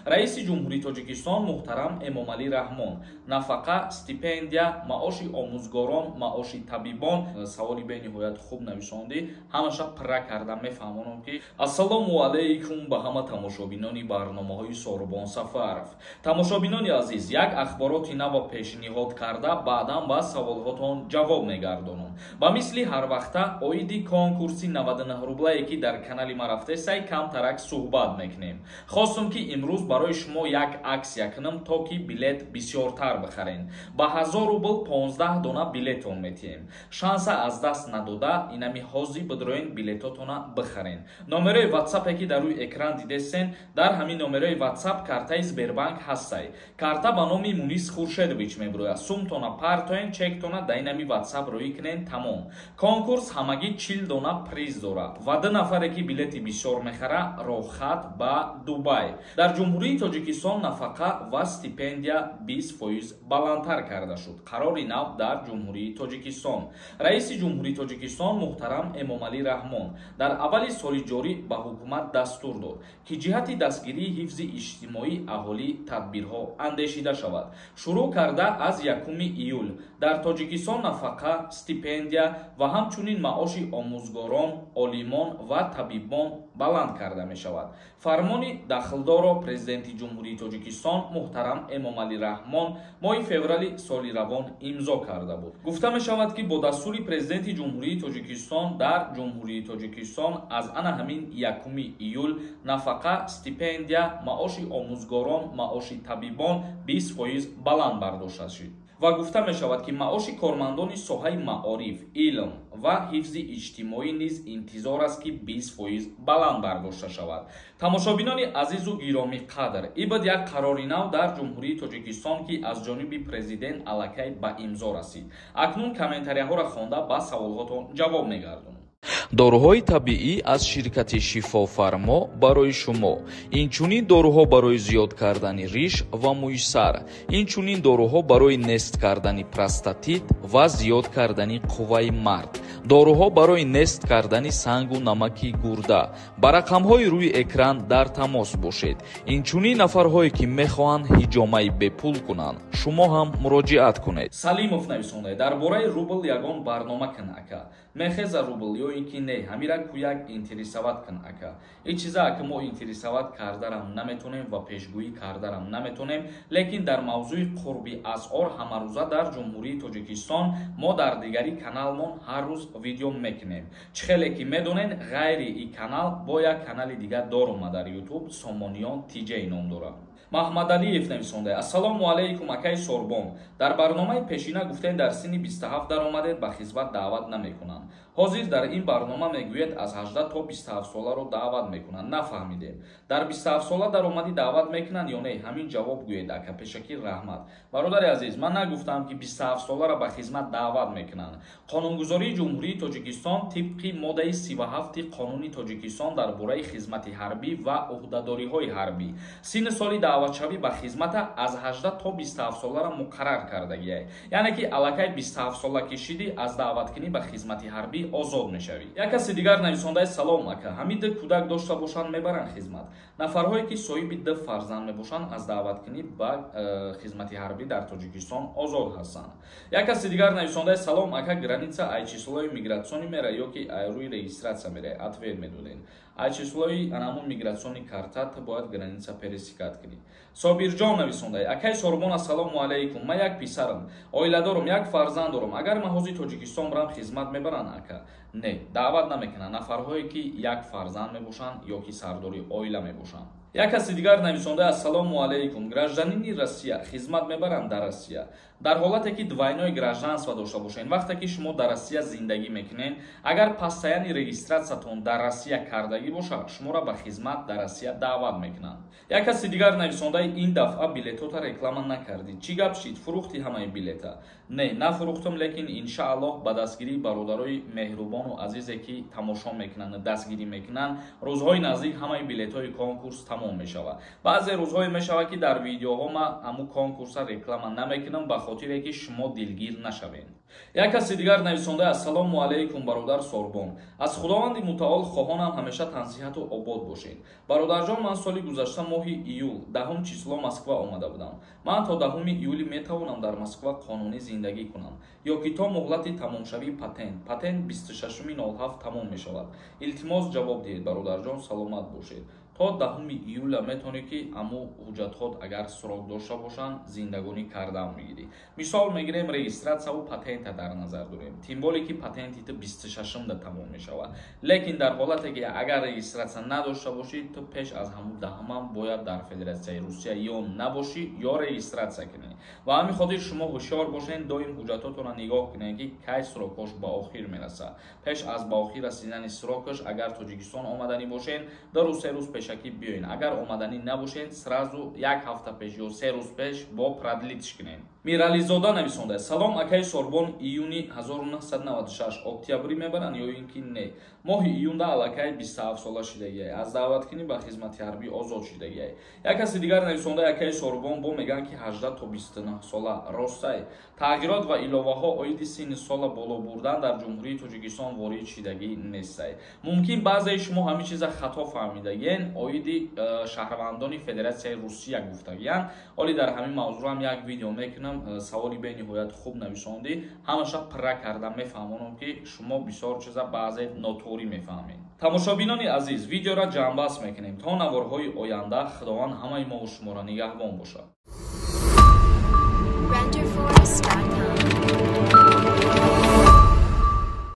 раиси ҷумҳурии Тоҷикистон муҳтарам Эмомалӣ Раҳмон нафақа, стипендия, маоши омӯзгорон, маоши табибон. саволи бениҳоят хуб навишондӣ, ҳамаша пирра карда мефаҳмонам ки ассалому алайкум ба ҳама тамошобинони барномаҳои Сорбон Сафаров. Тамошобинони азиз, як ахбороти нав пешниҳод карда баъдан ба саволҳотон ҷавоб мегардонам. ба мисли ҳар вақта оиди конкурси 99 рублае ки дар канали ма рафтесай камтарак суҳбат мекунем. хостум ки имрӯз барои шумо як аксия кунам то ки билет бисёртар бихарен. ба 1000 рубл 15 дона билетон метиҳем. шанса аз даст надода инами ҳозӣ бидроен билетотона бихарен. номерои ватсапе ки дар рӯи экран дидесен, дар ҳамин номерои ватсап картаи Сбербанк ҳастай. карта ба номи Мунис Хуршедович меброяд. сумтона партоен, чектона дар инами ватсап рӯӣ кунен. тамом. конкурс ҳамагӣ 40 дона приз дорад. ва 2 нафаре ки билети бисёр мехара роҳхат ба Дубай. дар ҷумҳурии Тоҷикистон нафақа ва стипендия 20% баландтар карда шуд. қарори нав дар ҷумҳурии Тоҷикистон. раиси ҷумҳурии Тоҷикистон муҳтарам Эмомалӣ Раҳмон дар аввали соли ҷорӣ ба ҳукумат дастур дод ки ҷиҳати дастгирии ҳифзи иҷтимоии аҳолӣ тадбирҳо андешида шавад. шурӯъ карда аз 1 июл дар Тоҷикистон нафақа, стипендия ва ҳамчунин маоши омӯзгорон, олимон ва табибон баланд карда мешавад. фармони дахлдорро президенти ҷумҳурии Тоҷикистон муҳтарам Эмомалӣ Раҳмон моҳи феврали соли равон имзо карда буд. гуфта мешавад ки бо дастури президенти ҷумҳурии Тоҷикистон дар ҷумҳурии Тоҷикистон аз ана ҳамин 1 июл нафақа, стипендия, маоши омӯзгорон, маоши табибон 20% баланд бардошта шуд. ва гуфта мешавад ки маоши кормандони соҳаи маориф, илм ва ҳифзи иҷтимоӣ низ интизор аст ки 20% баланд бардошта шавад. тамошобинони азизу гиромӣ қадр, ин буд як қарори нав дар ҷумҳурии Тоҷикистон ки аз ҷониби президент аллакай ба имзо расид. акнун комментарияҳоро хонда ба саволҳотон ҷавоб мегардонам. доруҳои табиӣ аз ширкати Шифофармо барои шумо. инчунин доруҳо барои зиёд кардани риш ва мӯйсар. инчунин доруҳо барои нест кардани простатит ва зиёд кардани қувваи мард. доруҳо барои нест кардани сангу намаки гурда. ба рақамҳои рӯи экран дар тамос бошед. инчунин нафарҳое ки мехоҳанд ҳиҷомаи бепул кунанд, шумо ҳам муроҷиат кунед. Салимов нависонда дар бораи рубл ягон барнома кун ака. мехеза рубл ё ин ки не ҳамира кӯяк интересоват кун ака. ин чиза ки мо интересоват кардарам наметонем ва пешгӯӣ кардарам наметонем, лекин дар мавзӯи қурби асъор ҳамарӯза дар ҷумҳурии Тоҷикистон мо дар дигари каналмон ҳар рӯз видео мекунем. чихеле ки медонен ғайри ин канал бо як канали дигар дорум дар YouTube Сомониён Тиҷей ном дорад. Маҳмадалиев нависонда ассалому алайкум акай Сорбон. дар барномаи пешина гуфтед дар синни 27 даромадед ба хизмат даъват намекунанд. ҳозир дар ин барнома мегӯед аз 18 то 27 соларо даъват мекунанд. нафаҳмидем дар 27 сола даромадӣ даъват мекунанд ё не? ҳамин ҷавоб гӯед ака. пешакӣ раҳмат. бародари азиз, ман нагуфтам ки 27 соларо ба хизмат даъват мекунанд. қонунгузории ҷумҳурии Тоҷикистон тибқи моддаи 37 қонуни Тоҷикистон дар бораи хизмати ҳарбӣ ва уҳдадориҳои ҳарбӣ синни соли даъватшавӣ ба хизмата аз 18 то 27 соларо муқаррар кардагиай. яъне ки аллакай 27 сола кишидӣ аз даъваткунӣ ба хизмати ҳарбӣ озод мешавӣ. як каси дигар нависондаи салом ака. ҳамин ду кӯдак дошта бошанд мебаранд хизмат. нафарҳое ки соҳиби ду фарзанд мебошанд аз даъваткунӣ ба хизмати ҳарбӣ дар Тоҷикистон озод ҳастанд. як каси дигар нависондаи салом ака. граница ай числои мигратсионӣ мера ё ки ай рӯи регистратсия мера ответ медодем. ай числои анамун мигратсионӣ картат бояд граница пересекат кунӣ. Собирҷон нависондай акай Сорбон ассалому алайкум. ман як писарам, оиладорам, як фарзанд дорам. агар ман ҳозир Тоҷикистон барам хизмат мебаранд ака? не, даъват намекунанд нафарҳое ки як фарзанд мебошанд ё ки сардори оила мебошанд. як каси дигар нависонда ассалому алайкум. гражданини Россия хизмат мебаранд дар Россия. дар ҳолате ки двойное гражданство дошта бошед, вақте ки шумо дар Россия зиндагӣ мекунед, агар постоянни регистратсиятон дар Россия кардагӣ бошад, шуморо ба хизмат дар Россия даъват мекунанд. як каси дигар нависондаи ин дафъа билетота реклама накардид. чӣ гап шид? фурӯхти ҳамаи билета? не, нафурӯхтам, лекин иншааллоҳ ба дастгирии бародарои меҳрубону азизе ки тамошо мекунанд, дастгирӣ мекунанд, рӯзҳои наздик ҳамаи билетҳои конкурс тамом тамом мешавад. баъзе рӯзҳое мешавад ки дар видеоҳо ман ҳамун конкурса реклама намекунам ба хотире ки шумо дилгир нашавед. як каси дигар нависонда ассалому алайкум бародар Сорбон. аз худованди мутаол хоҳонам ҳамеша тансиҳату обод бошед. бародарҷон, ман соли гузашта моҳи июл 10 число Москва омада будам. ман то 10 июли метавонам дар Москва қонунӣ зиндагӣ кунам ё ки то муҳлати тамомшавии патент 26/07 тамом мешавад. илтимос ҷавоб диҳед бародарҷон, саломат бошед. то 10 июля метавонӣ ки аму ҳуҷҷатҳот агар сурок дошта бошанд зиндагонӣ кардан мегирӣ. мисол мегирем регистратсияу патента дар назар дорем. тимболе ки патентите 26-да тамом мешавад. лекин дар ҳолате ки агар регистратсия надошта бошӣ, то пеш аз ҳамун 10 бояд дар Федератсияи Русия ё набошӣ ё регистратсия кунӣ. ва ҳамин хотир шумо ҳушёр бошед, доим ҳуҷҷатотонро нигоҳ кунед ки кай срокош ба охир мерасад. пеш аз ба охир расидани срокош агар Тоҷикистон омаданӣ бошед, 2-3 рӯз пешакӣ биёед. агар омаданӣ набошед, сразу 1 ҳафта пеш ё 3 рӯз пеш бо продлитиш кунед. Мирализода нависонда: салом акаи Сорбон, июни 1996 октябрӣ мебаранд ё ин ки не? моҳи июнда аллакай 27 сола шидагиай. аз даъваткунӣ ба хизмати ҳарбӣ озод шидагиай. як каси дигар нависонда акаи Сорбон, бо мегӯянд ки 18 то 29 сола ростай. тағйирот ва иловаҳо оиди синни сола боло бурдан дар ҷумҳурии Тоҷикистон ворид шидагӣ нестай. мумкин баъзеи шумо ҳамин чиза хато фаҳмидагиен, оиди шаҳрвандони Федератсияи Русия гуфтагиянд. оли дар ҳамин мавзӯъ ҳам як видео мекунам. саволи бениҳоят хуб нависондӣ. ҳамаша пра карда мефаҳмонам ки шумо бисёр чиза баъзе ноторӣ мефаҳмед. тамошобинони азиз, видеоро ҷамъбаст мекунем то наворҳои оянда. худованд ҳамаи мо шуморо нигаҳбон бошад.